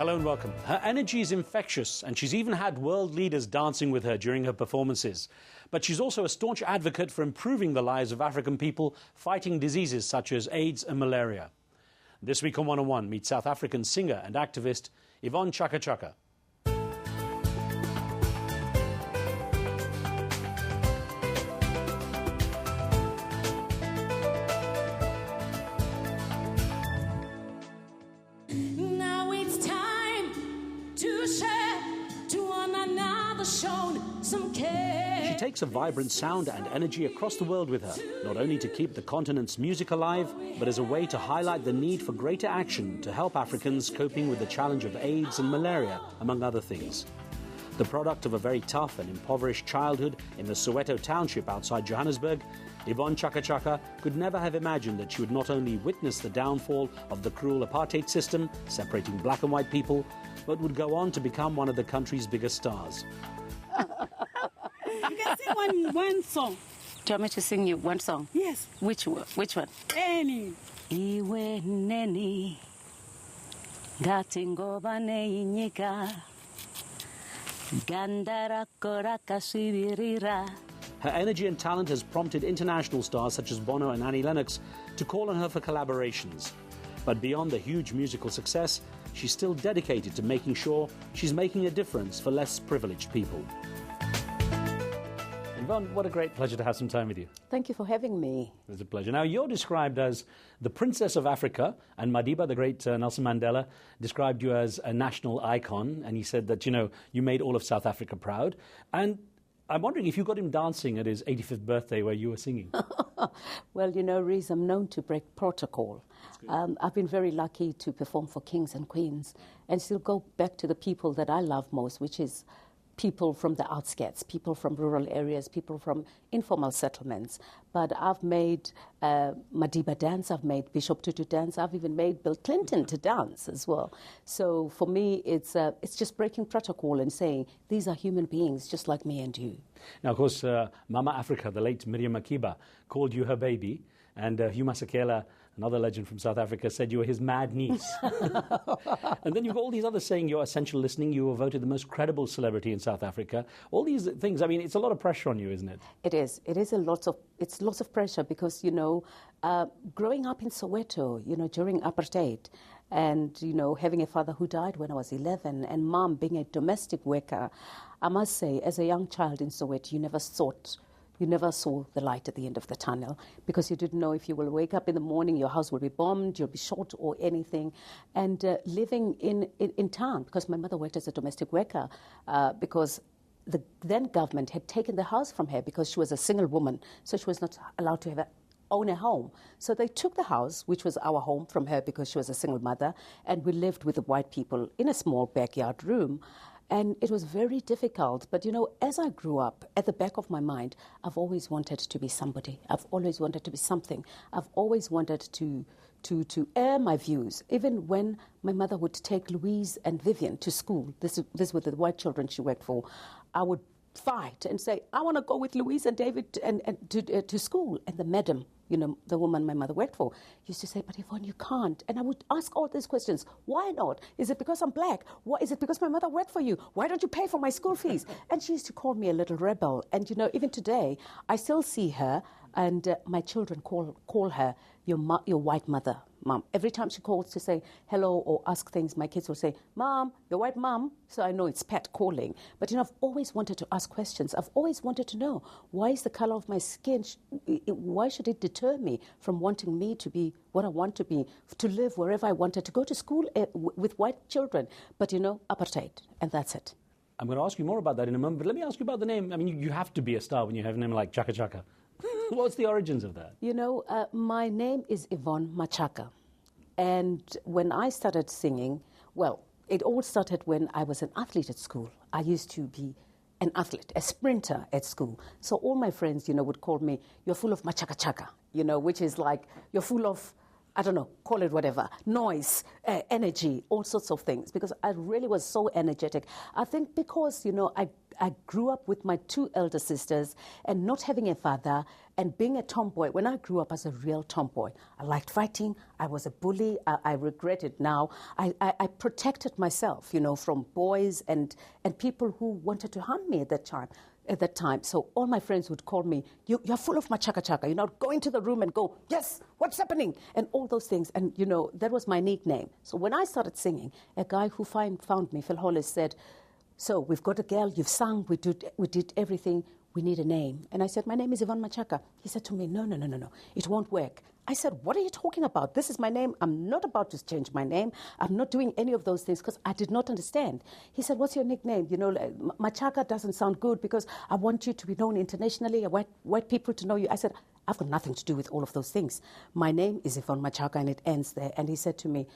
Hello and welcome. Her energy is infectious, and she's even had world leaders dancing with her during her performances. But she's also a staunch advocate for improving the lives of African people fighting diseases such as AIDS and malaria. This week on 101, meet South African singer and activist Yvonne Chaka. She takes a vibrant sound and energy across the world with her, not only to keep the continent's music alive, but as a way to highlight the need for greater action to help Africans coping with the challenge of AIDS and malaria, among other things. The product of a very tough and impoverished childhood in the Soweto township outside Johannesburg, Yvonne Chaka could never have imagined that she would not only witness the downfall of the cruel apartheid system, separating black and white people, but would go on to become one of the country's biggest stars. You can sing one song. Do you want me to sing you one song? Yes. Which one? Any. Iwe neni gatingoba neinyika gandara koraka sibirira. Her energy and talent has prompted international stars such as Bono and Annie Lennox to call on her for collaborations. But beyond the huge musical success, she's still dedicated to making sure she's making a difference for less privileged people. Yvonne, what a great pleasure to have some time with you. Thank you for having me. It's a pleasure. Now, you're described as the Princess of Africa, and Madiba, the great Nelson Mandela, described you as a national icon, and he said that, you made all of South Africa proud. And I'm wondering if you got him dancing at his 85th birthday where you were singing. Well, Reese, I'm known to break protocol. I've been very lucky to perform for kings and queens and still go back to the people that I love most, which is people from the outskirts, people from rural areas, people from informal settlements. But I've made Madiba dance, I've made Bishop Tutu dance, I've even made Bill Clinton to dance as well. So for me, it's just breaking protocol and saying, these are human beings just like me and you. Now, of course, Mama Africa, the late Miriam Makeba, called you her baby. And Hugh Masekela, another legend from South Africa, said you were his mad niece. And then you've got all these others saying you're essential listening. You were voted the most credible celebrity in South Africa. All these things, I mean, it's a lot of pressure on you, isn't it? It is. It's lots of pressure because, growing up in Soweto, during apartheid, and, having a father who died when I was 11 and mom being a domestic worker, I must say, as a young child in Soweto, you never saw the light at the end of the tunnel because you didn't know if you will wake up in the morning, your house will be bombed, you'll be shot or anything. And living in town, because my mother worked as a domestic worker, because the then government had taken the house from her because she was a single woman, so she was not allowed to own a home. So they took the house, which was our home, from her because she was a single mother, and we lived with the white people in a small backyard room. And it was very difficult. But, as I grew up, at the back of my mind, I've always wanted to be somebody. I've always wanted to be something. I've always wanted to air my views. Even when my mother would take Louise and Vivian to school, this were the white children she worked for, I would fight and say, I want to go with Louise and David and to school. And the madam, the woman my mother worked for, used to say, but Yvonne, you can't. And I would ask all these questions. Why not? Is it because I'm black? Is it because my mother worked for you? Why don't you pay for my school fees? And she used to call me a little rebel. And, even today, I still see her, and my children call her your white mother, Mom. Every time she calls to say hello or ask things, my kids will say, Mom, your white mom. So I know it's Pat calling. But, I've always wanted to ask questions. I've always wanted to know, why is the color of my skin, why should it deter me from wanting me to be what I want to be, to live wherever I wanted, to go to school with white children. But, apartheid, and that's it. I'm going to ask you more about that in a moment, but let me ask you about the name. I mean, you have to be a star when you have a name like Chaka. What's the origins of that? My name is Yvonne Machaka. And when I started singing, well, it all started when I was an athlete at school. I used to be an athlete, a sprinter at school. So all my friends, would call me, you're full of machaka, which is like, you're full of I don't know, call it whatever, noise, energy, all sorts of things, because I really was so energetic. I think because, I grew up with my two elder sisters and not having a father and being a tomboy. When I grew up as a real tomboy, I liked fighting. I was a bully. I regret it now. I protected myself, from boys and people who wanted to harm me at that time. So all my friends would call me, you're full of my Chaka Chaka. Go into the room and go, yes, what's happening? And all those things. And, that was my nickname. So when I started singing, a guy who found me, Phil Hollis, said, so we've got a girl, you've sung, we did everything, we need a name. And I said, my name is Yvonne Machaka. He said to me, no, it won't work. I said, what are you talking about? This is my name. I'm not about to change my name. I'm not doing any of those things because I did not understand. He said, what's your nickname? Machaka doesn't sound good because I want you to be known internationally. I want white people to know you. I said, I've got nothing to do with all of those things. My name is Yvonne Machaka and it ends there. And he said to me,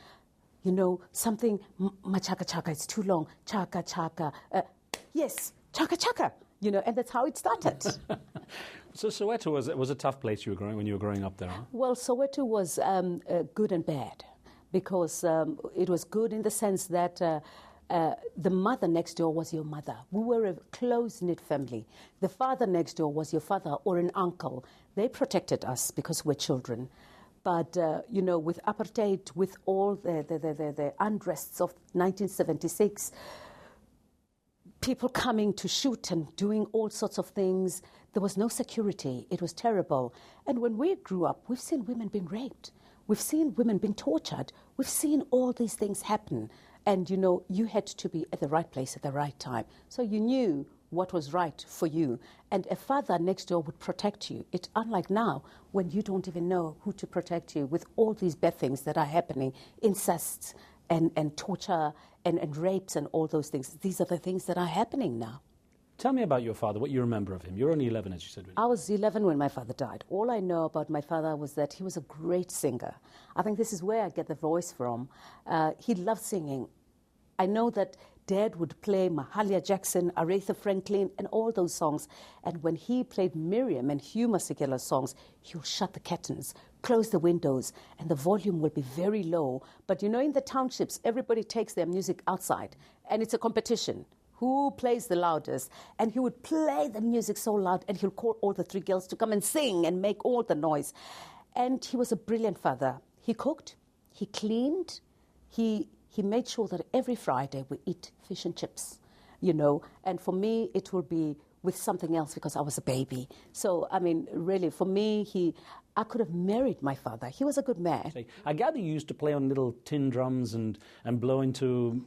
something, Machaka Chaka, it's too long. Chaka Chaka. Yes, Chaka Chaka. And that's how it started. So Soweto was a tough place when you were growing up there, huh? Well, Soweto was good and bad because it was good in the sense that the mother next door was your mother. We were a close-knit family. The father next door was your father or an uncle. They protected us because we're children. But, with apartheid, with all the unrests of 1976, people coming to shoot and doing all sorts of things, there was no security. It was terrible. And when we grew up, we've seen women being raped. We've seen women being tortured. We've seen all these things happen. And, you had to be at the right place at the right time. So you knew what was right for you. And a father next door would protect you. It's unlike now when you don't even know who to protect you with all these bad things that are happening, incest and torture and rapes and all those things. These are the things that are happening now. Tell me about your father, what you remember of him. You're only 11, as you said. I was 11 when my father died. All I know about my father was that he was a great singer. I think this is where I get the voice from. He loved singing. I know that Dad would play Mahalia Jackson, Aretha Franklin, and all those songs. And when he played Miriam and Hugh Masekela's songs, he'll shut the curtains, close the windows, and the volume will be very low. But in the townships, everybody takes their music outside, and it's a competition. Who plays the loudest? And he would play the music so loud, and he'll call all the three girls to come and sing and make all the noise. And he was a brilliant father. He cooked, he cleaned, he made sure that every Friday we eat fish and chips, and for me it will be with something else because I was a baby. So, really, for me, I could have married my father. He was a good man. I gather you used to play on little tin drums and blow into,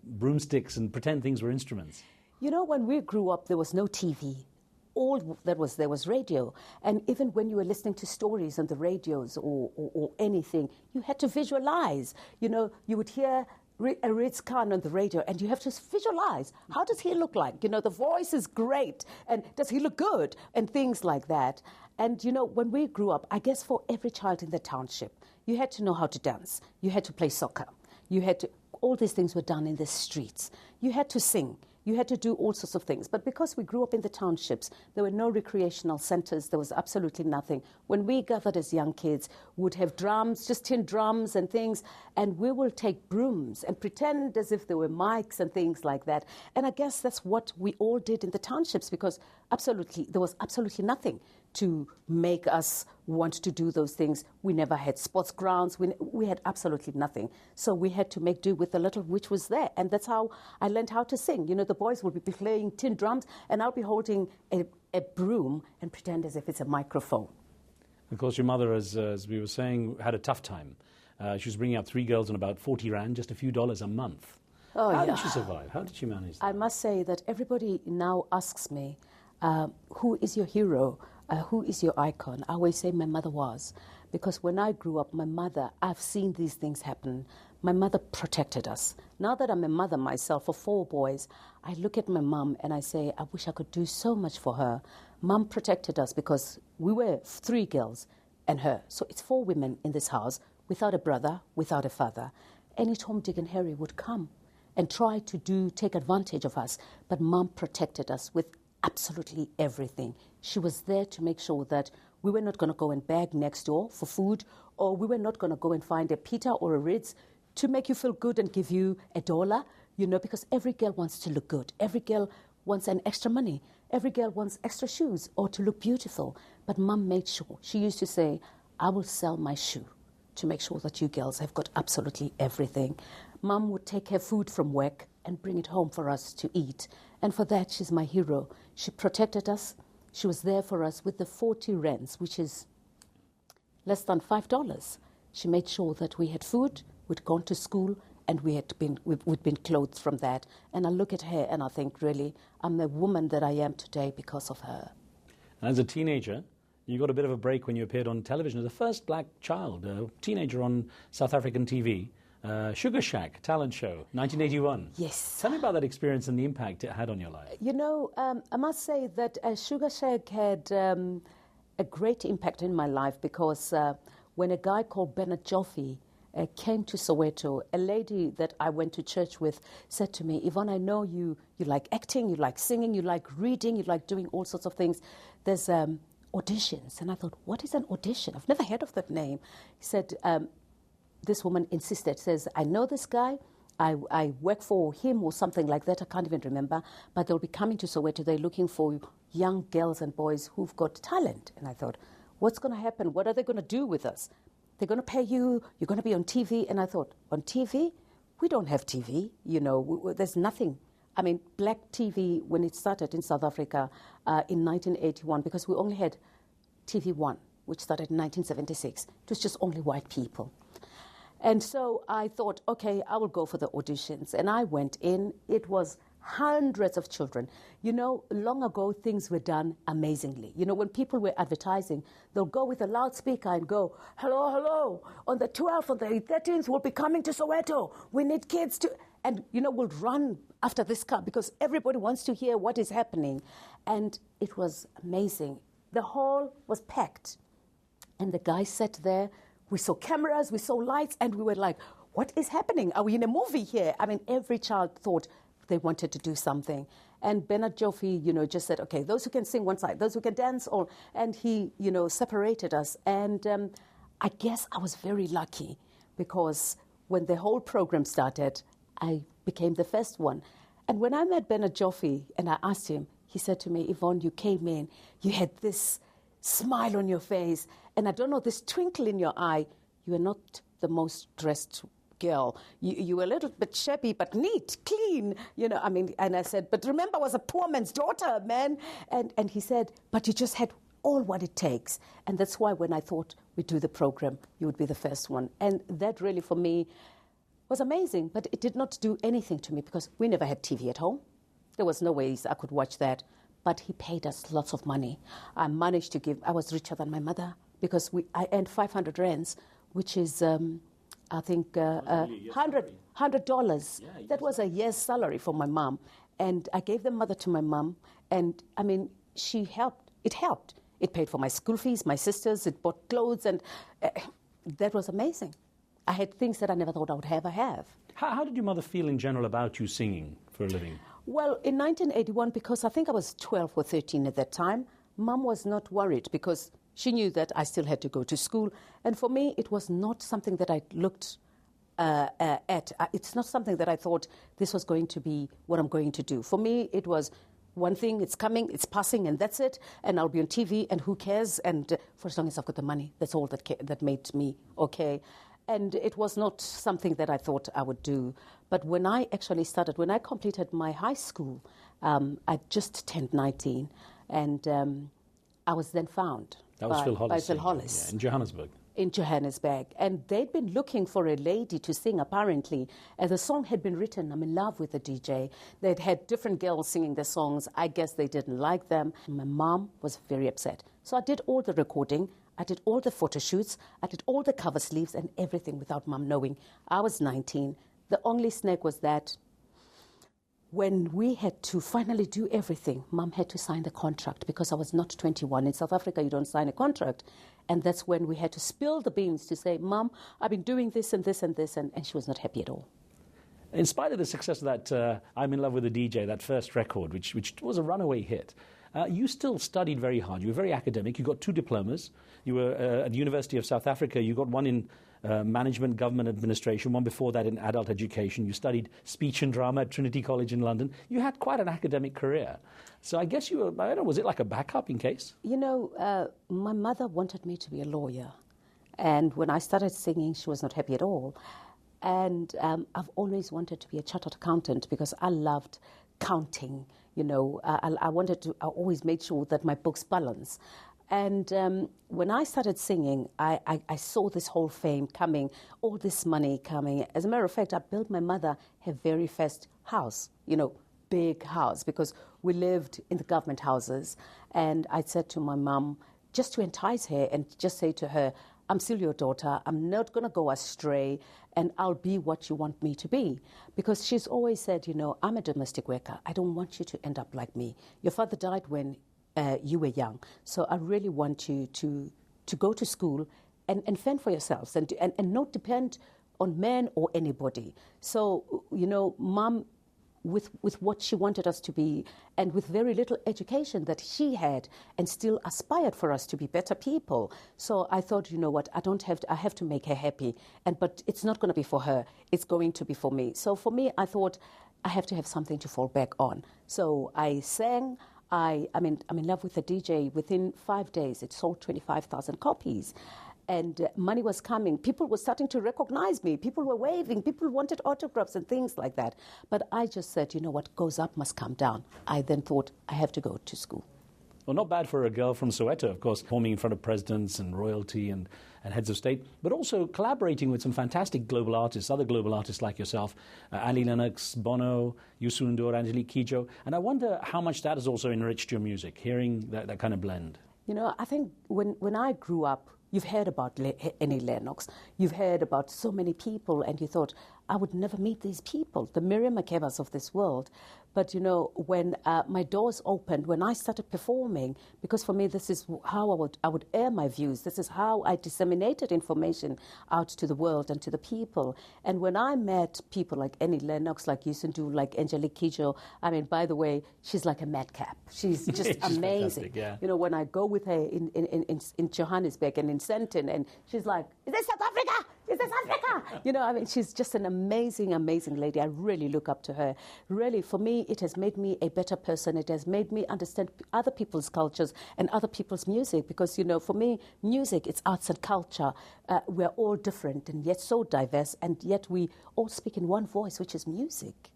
broomsticks and pretend things were instruments. When we grew up, there was no TV. All that was there was radio. And even when you were listening to stories on the radios or anything, you had to visualize. You would hear a Ritz Khan on the radio, and you have to visualize, how does he look like? The voice is great, and does he look good? And things like that. And, when we grew up, I guess for every child in the township, you had to know how to dance. You had to play soccer. All these things were done in the streets. You had to sing. You had to do all sorts of things. But because we grew up in the townships, there were no recreational centers. There was absolutely nothing. When we gathered as young kids, we would have drums, just tin drums and things, and we will take brooms and pretend as if there were mics and things like that. And I guess that's what we all did in the townships, because there was absolutely nothing to make us want to do those things. We never had sports grounds. We had absolutely nothing. So we had to make do with the little which was there. And that's how I learned how to sing. The boys would be playing tin drums, and I'll be holding a broom and pretend as if it's a microphone. Of course, your mother, as we were saying, had a tough time. She was bringing up 3 girls on about 40 Rand, just a few dollars a month. How did she survive? How did she manage that? I must say that everybody now asks me, who is your hero? Who is your icon? I always say my mother was, because when I grew up, I've seen these things happen. My mother protected us. Now that I'm a mother myself of 4 boys, I look at my mum and I say, I wish I could do so much for her. Mum protected us because we were 3 girls and her. So it's 4 women in this house, without a brother, without a father. Any Tom, Dick and Harry would come and try to take advantage of us. But Mum protected us with absolutely everything. She was there to make sure that We were not going to go and beg next door for food, or we were not going to go and find a Peter or a Ritz to make you feel good and give you $1, because every girl wants to look good. Every girl wants an extra money. Every girl wants extra shoes or to look beautiful. But Mum made sure. She used to say, I will sell my shoe to make sure that you girls have got absolutely everything. Mum would take her food from work and bring it home for us to eat. And for that, she's my hero. She protected us. She was there for us with the 40 rands, which is less than $5. She made sure that we had food, we'd gone to school, and we'd been clothed from that. And I look at her and I think, really, I'm the woman that I am today because of her. And as a teenager, you got a bit of a break when you appeared on television as the first black child, a teenager on South African TV. Sugar Shack talent show, 1981. Yes. Tell me about that experience and the impact it had on your life. I must say that Sugar Shack had a great impact in my life because when a guy called Bernard Joffe came to Soweto, a lady that I went to church with said to me, Yvonne, I know you like acting, you like singing, you like reading, you like doing all sorts of things. There's auditions. And I thought, what is an audition? I've never heard of that name. He said, this woman insisted, says, I know this guy, I work for him or something like that, I can't even remember, but they'll be coming to Soweto, they're looking for young girls and boys who've got talent. And I thought, what's going to happen? What are they going to do with us? They're going to pay you, you're going to be on TV. And I thought, on TV? We don't have TV, there's nothing. I mean, black TV, when it started in South Africa in 1981, because we only had TV1, which started in 1976, it was just only white people. And so I thought, okay, I will go for the auditions. And I went in. It was hundreds of children. Long ago, things were done amazingly. When people were advertising, they'll go with a loudspeaker and go, hello, hello, on the 12th, on the 13th, we'll be coming to Soweto. We need kids to... And, we'll run after this car because everybody wants to hear what is happening. And it was amazing. The hall was packed. And the guy sat there. We saw cameras, we saw lights, and we were like, what is happening? Are we in a movie here? I mean, every child thought they wanted to do something. And Bernard Joffe, just said, okay, those who can sing one side, those who can dance, and he, separated us. And I guess I was very lucky because when the whole program started, I became the first one. And when I met Bernard Joffe and I asked him, he said to me, Yvonne, you came in, you had this smile on your face, and I don't know, this twinkle in your eye. You were not the most dressed girl. You were a little bit shabby, but neat, clean, and I said, but remember, I was a poor man's daughter, man. And he said, but you just had all what it takes. And that's why when I thought we'd do the program, you would be the first one. And that really, for me, was amazing. But it did not do anything to me because we never had TV at home. There was no ways I could watch that. But he paid us lots of money. I managed to give, I was richer than my mother because I earned 500 rands, which is, I think, $100. Yeah, that was a year's salary for my mom. And I gave the mother to my mom. And, I mean, she helped. It helped. It paid for my school fees, my sisters. It bought clothes. And that was amazing. I had things that I never thought I would ever have. How did your mother feel in general about you singing for a living? Well, in 1981, because I think I was 12 or 13 at that time, Mum was not worried because she knew that I still had to go to school. And for me, it was not something that I looked at. It's not something that I thought this was going to be what I'm going to do. For me, it was one thing, it's coming, it's passing, and that's it. And I'll be on TV, and who cares? And for as long as I've got the money, that's all that made me okay. And it was not something that I thought I would do. But when I actually started, when I completed my high school, I just turned 19, and I was then found by Phil Hollis. Yeah, in Johannesburg. In Johannesburg. And they'd been looking for a lady to sing, apparently. And the song had been written, I'm in love with the DJ. They'd had different girls singing the songs. I guess they didn't like them. My mom was very upset. So I did all the recording. I did all the photo shoots. I did all the cover sleeves and everything without Mum knowing. I was 19. The only snag was that when we had to finally do everything, Mum had to sign the contract because I was not 21. In South Africa, you don't sign a contract. And that's when we had to spill the beans to say, Mum, I've been doing this and this and this, and she was not happy at all. In spite of the success of that I'm in love with the DJ, that first record, which was a runaway hit, You still studied very hard. You were very academic. You got 2 diplomas. You were at the University of South Africa. You got one in management, government administration, one before that in adult education. You studied speech and drama at Trinity College in London. You had quite an academic career. So I guess you were, I don't know, was it like a backup in case? You know, my mother wanted me to be a lawyer. And when I started singing, she was not happy at all. And I've always wanted to be a chartered accountant because I loved counting. You know, I always made sure that my books balance. And when I started singing, I saw this whole fame coming, all this money coming. As a matter of fact, I built my mother her very first house, you know, big house, because we lived in the government houses. And I said to my mum, just to entice her and just say to her, I'm still your daughter, I'm not going to go astray, and I'll be what you want me to be. Because she's always said, you know, I'm a domestic worker. I don't want you to end up like me. Your father died when you were young. So I really want you to go to school and fend for yourselves and not depend on men or anybody. So, you know, Mum, with what she wanted us to be and with very little education that she had and still aspired for us to be better people. So I thought, you know what, I have to make her happy. But it's not going to be for her. It's going to be for me. So for me, I thought I have to have something to fall back on. So I sang. I'm in love with the DJ. Within 5 days, it sold 25,000 copies. And money was coming. People were starting to recognize me. People were waving. People wanted autographs and things like that. But I just said, you know what, goes up must come down. I then thought, I have to go to school. Well, not bad for a girl from Soweto, of course, performing in front of presidents and royalty and heads of state, but also collaborating with some fantastic global artists, other global artists like yourself, Ali Lennox, Bono, Youssou N'Dour, Angelique Kidjo. And I wonder how much that has also enriched your music, hearing that kind of blend. You know, I think when I grew up, you've heard about Annie Lennox. You've heard about so many people, and you thought, I would never meet these people, the Miriam Makebas of this world. But, you know, when my doors opened, when I started performing, because for me this is how I would air my views. This is how I disseminated information out to the world and to the people. And when I met people like Annie Lennox, like Youssou N'Dour, like Angelique Kidjo, I mean, by the way, she's like a madcap. She's just she's amazing. Yeah. You know, when I go with her in Johannesburg and in Sandton, and she's like, is this South Africa? Is this Africa? You know, I mean, she's just an amazing, amazing lady. I really look up to her. Really, for me, it has made me a better person. It has made me understand other people's cultures and other people's music. Because, you know, for me, music, it's arts and culture. We're all different and yet so diverse, and yet we all speak in one voice, which is music.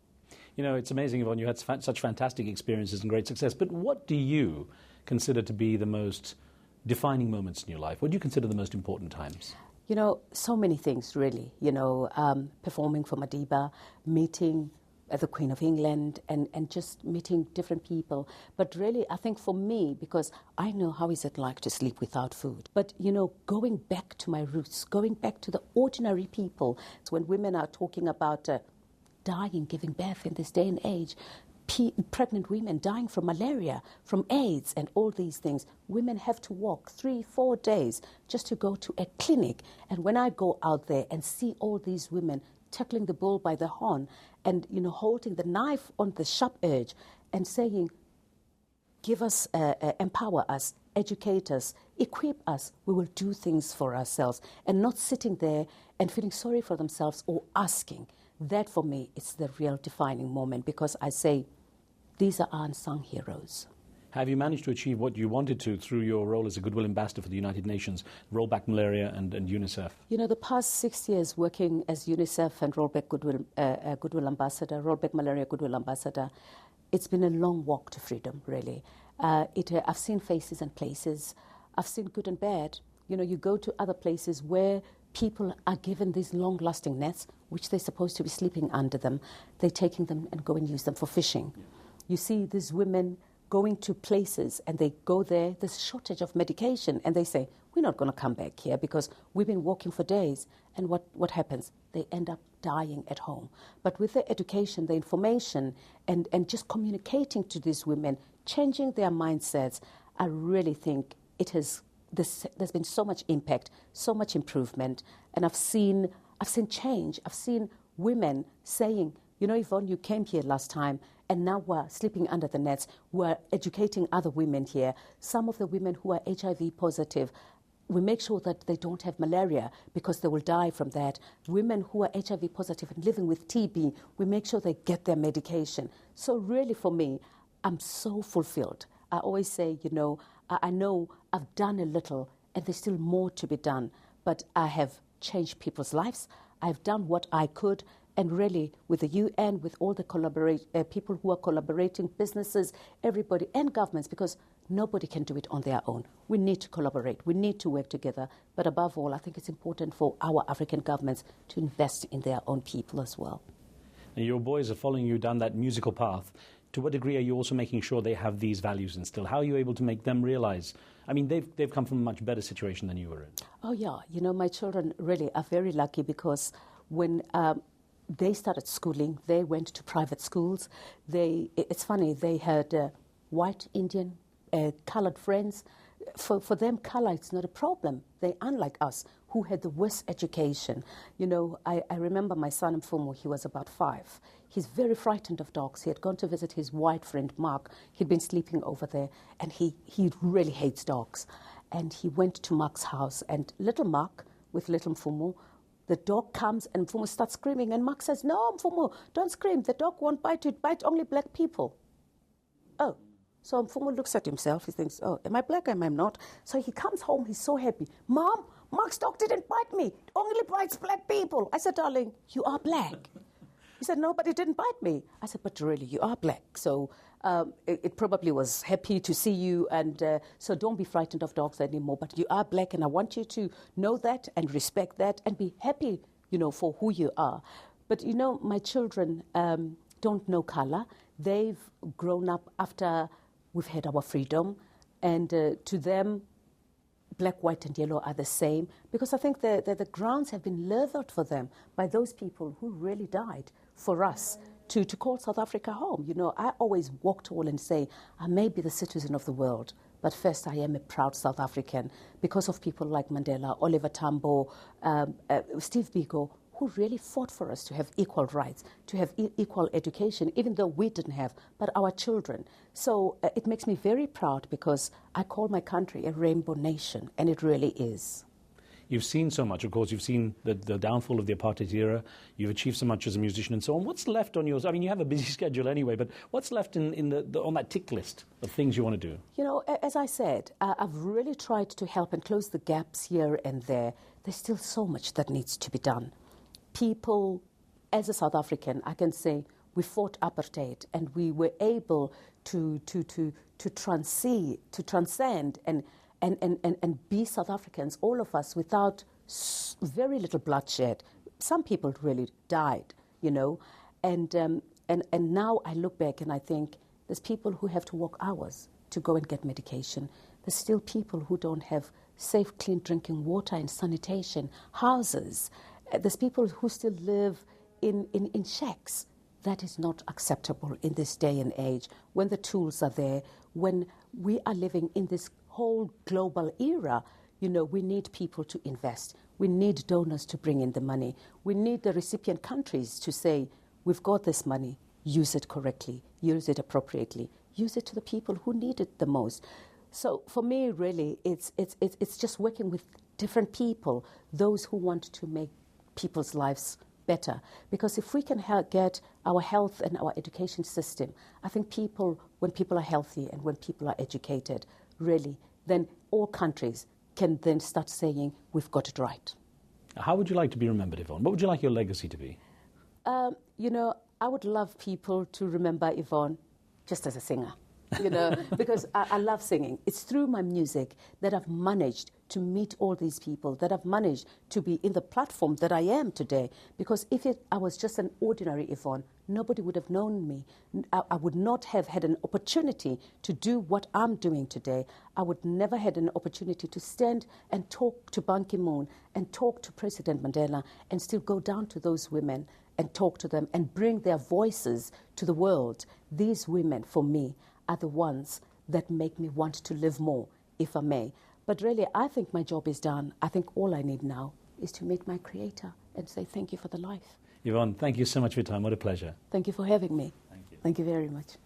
You know, it's amazing, Yvonne, you had such fantastic experiences and great success. But what do you consider to be the most defining moments in your life? What do you consider the most important times? You know, so many things, really. You know, performing for Madiba, meeting the Queen of England, and just meeting different people. But really, I think for me, because I know how is it like to sleep without food. But, you know, going back to my roots, going back to the ordinary people. It's when women are talking about dying, giving birth in this day and age, pregnant women dying from malaria, from AIDS, and all these things. Women have to walk 3-4 days just to go to a clinic. And when I go out there and see all these women tackling the bull by the horn and, you know, holding the knife on the sharp edge and saying, give us, empower us, educate us, equip us, we will do things for ourselves, and not sitting there and feeling sorry for themselves or asking. That, for me, is the real defining moment, because I say, these are unsung heroes. Have you managed to achieve what you wanted to through your role as a Goodwill Ambassador for the United Nations, Rollback Malaria and UNICEF? You know, the past 6 years working as UNICEF and Rollback Goodwill Ambassador, Rollback Malaria Goodwill Ambassador, it's been a long walk to freedom, really. I've seen faces and places. I've seen good and bad. You know, you go to other places where people are given these long-lasting nets, which they're supposed to be sleeping under them. They're taking them and go and use them for fishing. Yeah. You see these women going to places, and they go there, there's a shortage of medication, and they say, we're not going to come back here because we've been walking for days. And what happens? They end up dying at home. But with the education, the information, and just communicating to these women, changing their mindsets, I really think there's been so much impact, so much improvement, and I've seen change. I've seen women saying, You know, Yvonne, you came here last time, and now we're sleeping under the nets. We're educating other women here. Some of the women who are HIV positive, we make sure that they don't have malaria because they will die from that. Women who are HIV positive and living with TB, we make sure they get their medication. So really for me, I'm so fulfilled. I always say, you know I've done a little and there's still more to be done, but I have changed people's lives. I've done what I could, and really with the UN, with all the people who are collaborating, businesses, everybody, and governments, because nobody can do it on their own. We need to collaborate. We need to work together. But above all, I think it's important for our African governments to invest in their own people as well. Now, your boys are following you down that musical path. To what degree are you also making sure they have these values instilled? How are you able to make them realize? I mean, they've come from a much better situation than you were in. Oh, yeah. You know, my children really are very lucky because when they started schooling, they went to private schools. It's funny, they had white, Indian, colored friends. For them, color is not a problem. They, unlike us, who had the worst education. You know, I remember my son Mfumu, he was about 5. He's very frightened of dogs. He had gone to visit his white friend Mark. He'd been sleeping over there, and he really hates dogs. And he went to Mark's house, and little Mark with little Mfumu, the dog comes and Mfumu starts screaming, and Mark says, "No, Mfumu, don't scream. The dog won't bite you. It bites only black people." Oh. So Mfumu looks at himself. He thinks, "Oh, am I black? Am I not?" So he comes home. He's so happy. "Mom, Mark's dog didn't bite me. It only bites black people." I said, "Darling, you are black." He said, "No, but it didn't bite me." I said, "But really, you are black. So it probably was happy to see you. And so don't be frightened of dogs anymore. But you are black, and I want you to know that and respect that and be happy, you know, for who you are." But, you know, my children don't know color. They've grown up after we've had our freedom, and to them, black, white, and yellow are the same, because I think the grounds have been leveled for them by those people who really died for us to call South Africa home. You know, I always walk tall and say, I may be the citizen of the world, but first I am a proud South African because of people like Mandela, Oliver Tambo, Steve Biko, who really fought for us to have equal rights, to have equal education, even though we didn't have, but our children. So it makes me very proud because I call my country a rainbow nation, and it really is. You've seen so much, of course. You've seen the downfall of the apartheid era. You've achieved so much as a musician and so on. What's left on yours? I mean, you have a busy schedule anyway, but what's left on that tick list of things you want to do? You know, as I said, I've really tried to help and close the gaps here and there. There's still so much that needs to be done. People, as a South African, I can say we fought apartheid and we were able to transcend and be South Africans, all of us, without very little bloodshed. Some people really died, you know, and now I look back and I think there's people who have to walk hours to go and get medication. There's still people who don't have safe, clean drinking water and sanitation, houses. There's people who still live in shacks. That is not acceptable in this day and age, when the tools are there, when we are living in this whole global era. You know, we need people to invest. We need donors to bring in the money. We need the recipient countries to say, we've got this money, use it correctly, use it appropriately, use it to the people who need it the most. So for me, really, it's just working with different people, those who want to make people's lives better. Because if we can get our health and our education system, I think when people are healthy and when people are educated, really, then all countries can then start saying, we've got it right. How would you like to be remembered, Yvonne? What would you like your legacy to be? You know, I would love people to remember Yvonne just as a singer. You know, because I love singing. It's through my music that I've managed to meet all these people, that I've managed to be in the platform that I am today. Because if I was just an ordinary Yvonne, nobody would have known me. I would not have had an opportunity to do what I'm doing today. I would never had an opportunity to stand and talk to Ban Ki-moon and talk to President Mandela and still go down to those women and talk to them and bring their voices to the world. These women, for me, are the ones that make me want to live more, if I may. But really, I think my job is done. I think all I need now is to meet my Creator and say thank you for the life. Yvonne, thank you so much for your time. What a pleasure. Thank you for having me. Thank you. Thank you very much.